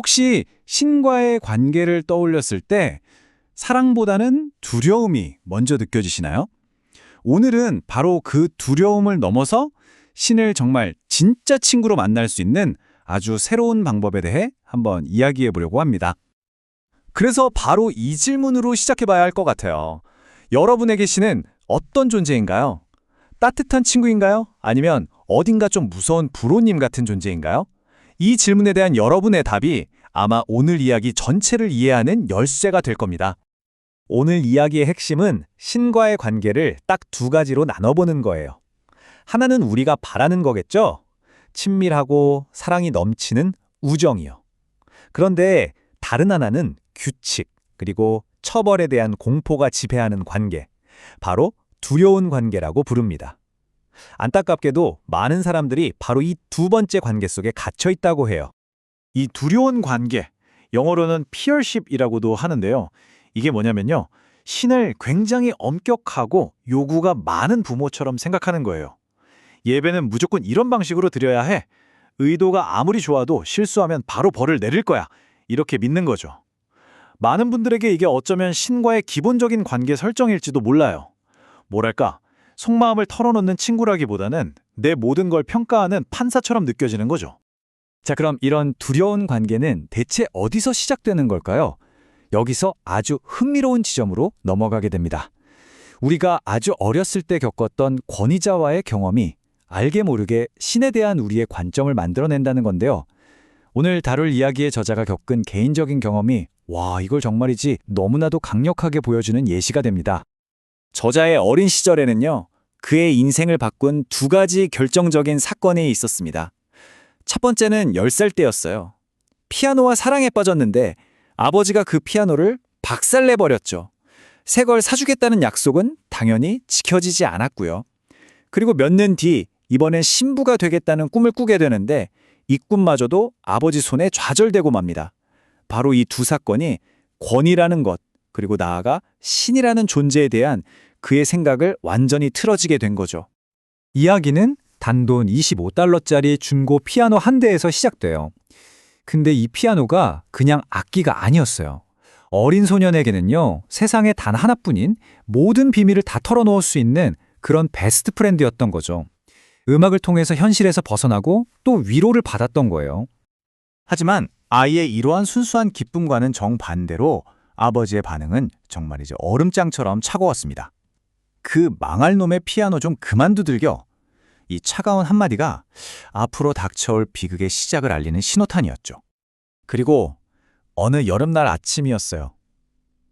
혹시 신과의 관계를 떠올렸을 때 사랑보다는 두려움이 먼저 느껴지시나요? 오늘은 바로 그 두려움을 넘어서 신을 정말 진짜 친구로 만날 수 있는 아주 새로운 방법에 대해 한번 이야기해 보려고 합니다. 그래서 바로 이 질문으로 시작해봐야 할 것 같아요. 여러분에게 신은 어떤 존재인가요? 따뜻한 친구인가요? 아니면 어딘가 좀 무서운 부로님 같은 존재인가요? 이 질문에 대한 여러분의 답이 아마 오늘 이야기 전체를 이해하는 열쇠가 될 겁니다. 오늘 이야기의 핵심은 신과의 관계를 딱 두 가지로 나눠보는 거예요. 하나는 우리가 바라는 거겠죠? 친밀하고 사랑이 넘치는 우정이요. 그런데 다른 하나는 규칙, 그리고 처벌에 대한 공포가 지배하는 관계, 바로 두려운 관계라고 부릅니다. 안타깝게도 많은 사람들이 바로 이 두 번째 관계 속에 갇혀 있다고 해요. 이 두려운 관계, 영어로는 fearship이라고도 하는데요. 이게 뭐냐면요. 신을 굉장히 엄격하고 요구가 많은 부모처럼 생각하는 거예요. 예배는 무조건 이런 방식으로 드려야 해. 의도가 아무리 좋아도 실수하면 바로 벌을 내릴 거야. 이렇게 믿는 거죠. 많은 분들에게 이게 어쩌면 신과의 기본적인 관계 설정일지도 몰라요. 뭐랄까, 속마음을 털어놓는 친구라기보다는 내 모든 걸 평가하는 판사처럼 느껴지는 거죠. 자, 그럼 이런 두려운 관계는 대체 어디서 시작되는 걸까요? 여기서 아주 흥미로운 지점으로 넘어가게 됩니다. 우리가 아주 어렸을 때 겪었던 권위자와의 경험이 알게 모르게 신에 대한 우리의 관점을 만들어낸다는 건데요. 오늘 다룰 이야기의 저자가 겪은 개인적인 경험이 이걸 정말이지 너무나도 강력하게 보여주는 예시가 됩니다. 저자의 어린 시절에는요, 그의 인생을 바꾼 두 가지 결정적인 사건이 있었습니다. 첫 번째는 10살 때였어요. 피아노와 사랑에 빠졌는데 아버지가 그 피아노를 박살내버렸죠. 새 걸 사주겠다는 약속은 당연히 지켜지지 않았고요. 그리고 몇 년 뒤 이번엔 신부가 되겠다는 꿈을 꾸게 되는데 이 꿈마저도 아버지 손에 좌절되고 맙니다. 바로 이 두 사건이 권위라는 것, 그리고 나아가 신이라는 존재에 대한 그의 생각을 완전히 틀어지게 된 거죠. 이야기는 단돈 25달러짜리 중고 피아노 한 대에서 시작돼요. 근데 이 피아노가 그냥 악기가 아니었어요. 어린 소년에게는요, 세상에 단 하나뿐인 모든 비밀을 다 털어놓을 수 있는 그런 베스트 프렌드였던 거죠. 음악을 통해서 현실에서 벗어나고 또 위로를 받았던 거예요. 하지만 아이의 이러한 순수한 기쁨과는 정반대로 아버지의 반응은 정말이죠. 얼음장처럼 차가웠습니다. 그 망할 놈의 피아노 좀 그만두들겨. 이 차가운 한마디가 앞으로 닥쳐올 비극의 시작을 알리는 신호탄이었죠. 그리고 어느 여름날 아침이었어요.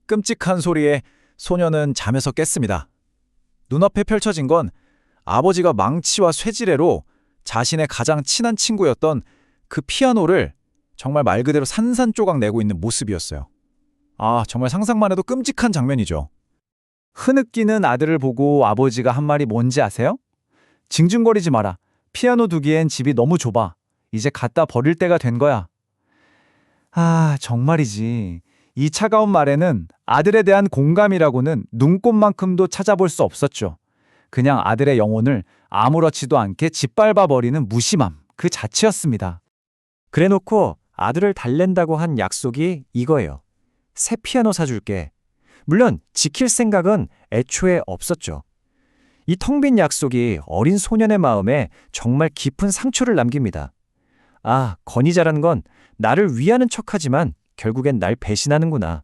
끔찍한 소리에 소녀는 잠에서 깼습니다. 눈앞에 펼쳐진 건 아버지가 망치와 쇠지레로 자신의 가장 친한 친구였던 그 피아노를 정말 말 그대로 산산조각 내고 있는 모습이었어요. 정말 상상만 해도 끔찍한 장면이죠. 흐느끼는 아들을 보고 아버지가 한 말이 뭔지 아세요? 징징거리지 마라. 피아노 두기엔 집이 너무 좁아. 이제 갖다 버릴 때가 된 거야. 정말이지. 이 차가운 말에는 아들에 대한 공감이라고는 눈꼽만큼도 찾아볼 수 없었죠. 그냥 아들의 영혼을 아무렇지도 않게 짓밟아버리는 무심함 그 자체였습니다. 그래놓고 아들을 달랜다고 한 약속이 이거예요. 새 피아노 사줄게. 물론 지킬 생각은 애초에 없었죠. 이 텅 빈 약속이 어린 소년의 마음에 정말 깊은 상처를 남깁니다. 권위자라는 건 나를 위하는 척하지만 결국엔 날 배신하는구나.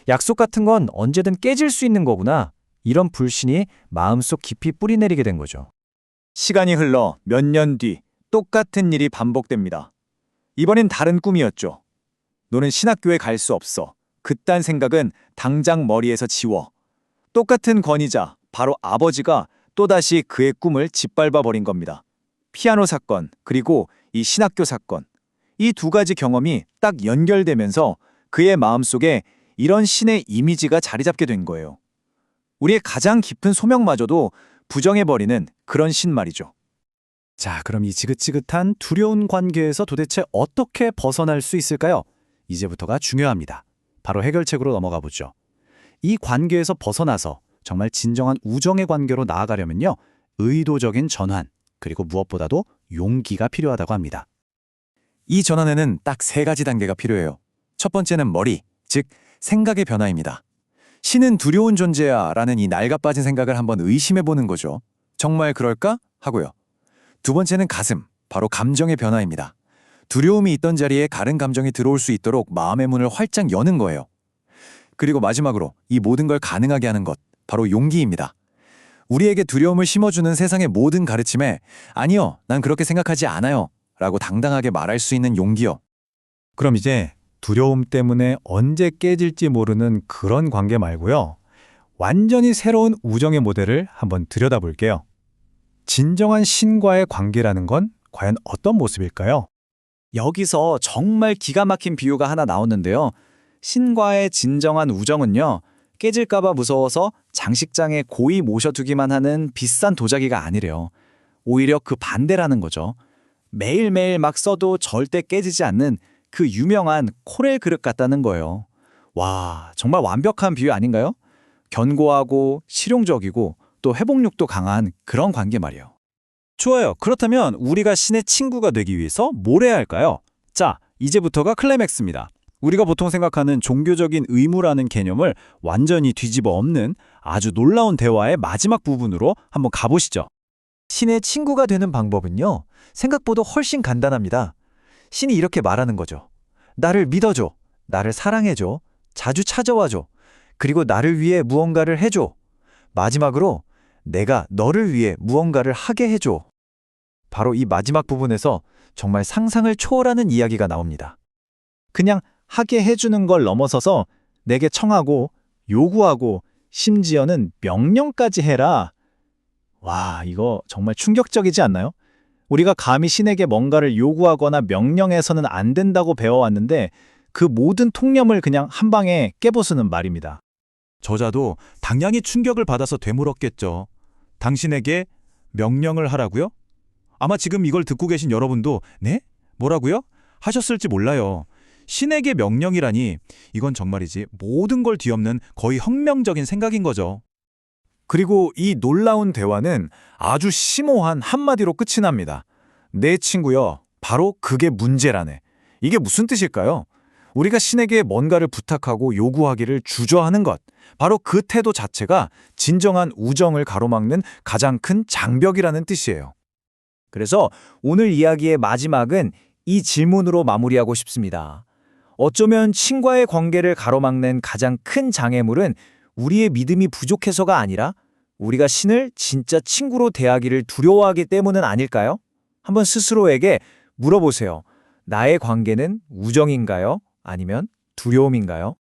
약속 같은 건 언제든 깨질 수 있는 거구나. 이런 불신이 마음속 깊이 뿌리내리게 된 거죠. 시간이 흘러 몇 년 뒤 똑같은 일이 반복됩니다. 이번엔 다른 꿈이었죠. 너는 신학교에 갈 수 없어. 그딴 생각은 당장 머리에서 지워. 똑같은 권위자, 바로 아버지가 또다시 그의 꿈을 짓밟아 버린 겁니다. 피아노 사건, 그리고 이 신학교 사건. 이 두 가지 경험이 딱 연결되면서 그의 마음속에 이런 신의 이미지가 자리 잡게 된 거예요. 우리의 가장 깊은 소명마저도 부정해버리는 그런 신 말이죠. 자, 그럼 이 지긋지긋한 두려운 관계에서 도대체 어떻게 벗어날 수 있을까요? 이제부터가 중요합니다. 바로 해결책으로 넘어가 보죠. 이 관계에서 벗어나서 정말 진정한 우정의 관계로 나아가려면요, 의도적인 전환, 그리고 무엇보다도 용기가 필요하다고 합니다. 이 전환에는 딱 3가지 단계가 필요해요. 첫 번째는 머리, 즉 생각의 변화입니다. 신은 두려운 존재야 라는 이 낡아빠진 생각을 한번 의심해보는 거죠. 정말 그럴까? 하고요. 두 번째는 가슴, 바로 감정의 변화입니다. 두려움이 있던 자리에 다른 감정이 들어올 수 있도록 마음의 문을 활짝 여는 거예요. 그리고 마지막으로 이 모든 걸 가능하게 하는 것, 바로 용기입니다. 우리에게 두려움을 심어주는 세상의 모든 가르침에 아니요, 난 그렇게 생각하지 않아요 라고 당당하게 말할 수 있는 용기요. 그럼 이제 두려움 때문에 언제 깨질지 모르는 그런 관계 말고요. 완전히 새로운 우정의 모델을 한번 들여다볼게요. 진정한 신과의 관계라는 건 과연 어떤 모습일까요? 여기서 정말 기가 막힌 비유가 하나 나오는데요. 신과의 진정한 우정은요, 깨질까봐 무서워서 장식장에 고이 모셔두기만 하는 비싼 도자기가 아니래요. 오히려 그 반대라는 거죠. 매일매일 막 써도 절대 깨지지 않는 그 유명한 코렐 그릇 같다는 거예요. 와, 정말 완벽한 비유 아닌가요? 견고하고 실용적이고 또 회복력도 강한 그런 관계 말이에요. 좋아요. 그렇다면 우리가 신의 친구가 되기 위해서 뭘 해야 할까요? 자, 이제부터가 클라이맥스입니다. 우리가 보통 생각하는 종교적인 의무라는 개념을 완전히 뒤집어 엎는 아주 놀라운 대화의 마지막 부분으로 한번 가보시죠. 신의 친구가 되는 방법은요, 생각보다 훨씬 간단합니다. 신이 이렇게 말하는 거죠. 나를 믿어줘. 나를 사랑해줘. 자주 찾아와줘. 그리고 나를 위해 무언가를 해줘. 마지막으로 내가 너를 위해 무언가를 하게 해줘. 바로 이 마지막 부분에서 정말 상상을 초월하는 이야기가 나옵니다. 그냥 하게 해주는 걸 넘어서서 내게 청하고 요구하고 심지어는 명령까지 해라. 와, 이거 정말 충격적이지 않나요? 우리가 감히 신에게 뭔가를 요구하거나 명령해서는 안 된다고 배워왔는데 그 모든 통념을 그냥 한 방에 깨부수는 말입니다. 저자도 당연히 충격을 받아서 되물었겠죠. 당신에게 명령을 하라고요? 아마 지금 이걸 듣고 계신 여러분도 네? 뭐라고요? 하셨을지 몰라요. 신에게 명령이라니 이건 정말이지 모든 걸 뒤엎는 거의 혁명적인 생각인 거죠. 그리고 이 놀라운 대화는 아주 심오한 한마디로 끝이 납니다. 내 친구여, 바로 그게 문제라네. 이게 무슨 뜻일까요? 우리가 신에게 뭔가를 부탁하고 요구하기를 주저하는 것, 바로 그 태도 자체가 진정한 우정을 가로막는 가장 큰 장벽이라는 뜻이에요. 그래서 오늘 이야기의 마지막은 이 질문으로 마무리하고 싶습니다. 어쩌면 신과의 관계를 가로막는 가장 큰 장애물은 우리의 믿음이 부족해서가 아니라 우리가 신을 진짜 친구로 대하기를 두려워하기 때문은 아닐까요? 한번 스스로에게 물어보세요. 나의 관계는 우정인가요? 아니면 두려움인가요?